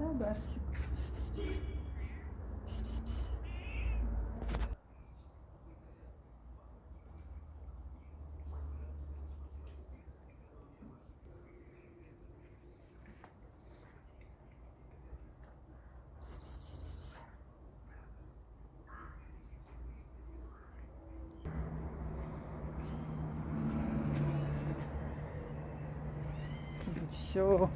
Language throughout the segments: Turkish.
beraber sık. Pıs pıs pıs. Pıs pıs pıs. Pıs pıs pıs pıs pıs. Все.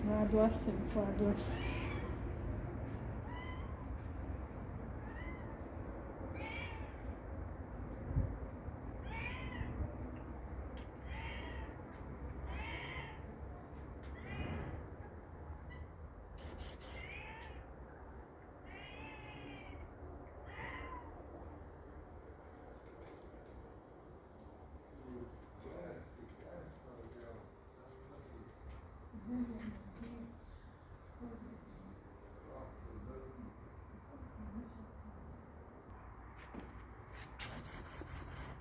Ладошься, ладошься. Пс, пс, пс. Пс, пс, пс, пс, пс.